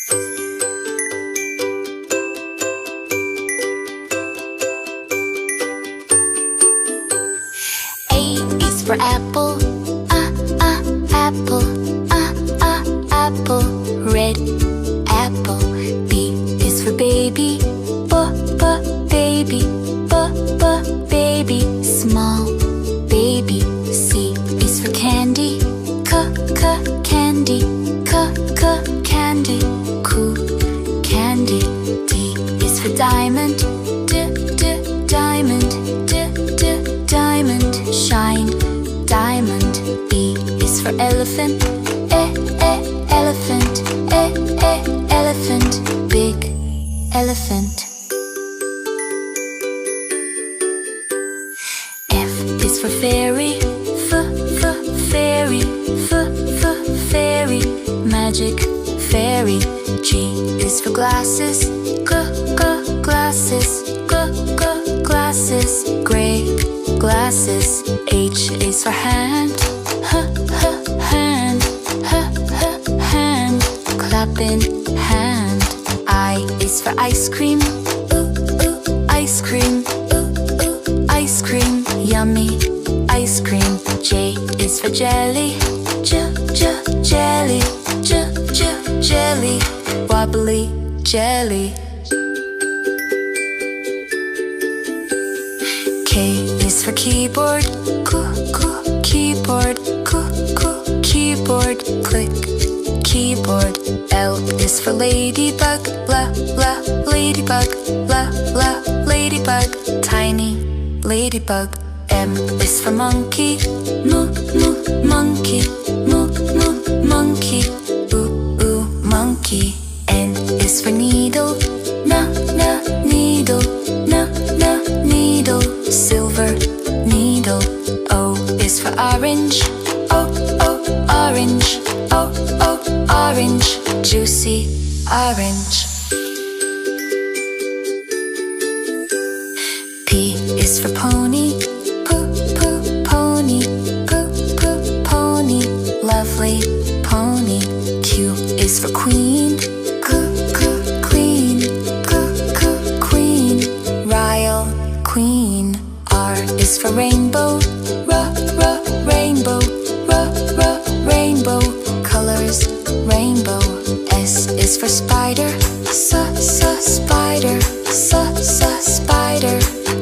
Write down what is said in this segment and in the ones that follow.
A is for apple, apple, apple, red apple. B is for baby, baby, baby, small baby. C is for candy, candy, candy, cool candy. D is for diamond, diamond, diamond, shine diamond. E is for elephant, elephant, elephant, big elephant. F is for fairy, fairy, fairy, magic fairy. G is for glasses, glasses, glasses, gray glasses. H is for hand, hand, hand, clapping hand. I is for ice cream, ice cream, ice cream, yummy ice cream. J is for jelly, jelly, jelly, wobbly jelly. K is for keyboard, keyboard, keyboard, click keyboard. L is for ladybug, ladybug, ladybug, tiny ladybug. M is for monkey, monkey, monkey, monkey. N is for needle, needle, needle, silver needle. O is for orange, orange, orange, juicy orange. P is for pony, pony, pony, lovely pony. Q is for queen, queen, queen, royal queen. R is for rainbow, rainbow, rainbow, colors rainbow. S is for spider, spider, spider,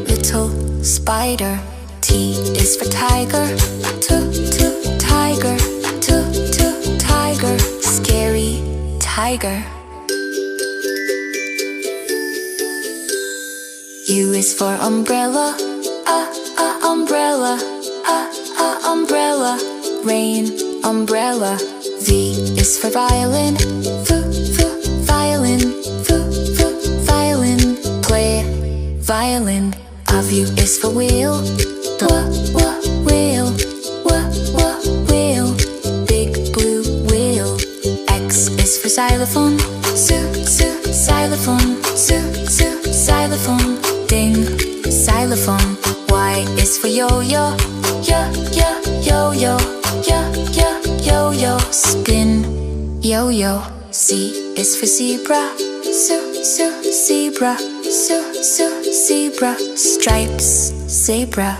little spider. T is for tiger, tiger, tiger, scary tiger. U is for umbrella, umbrella, umbrella, rain umbrella. V is for violin, violin, violin, play violin. W is for wheel, wheel, wheel, big blue wheel. X is for xylophone, xylophone, xylophone, ding, xylophone. Y is for yo-yo, yo-yo, yo-yo, spin, yo-yo. Z is for zebra, zebra, zebra, stripes, zebra.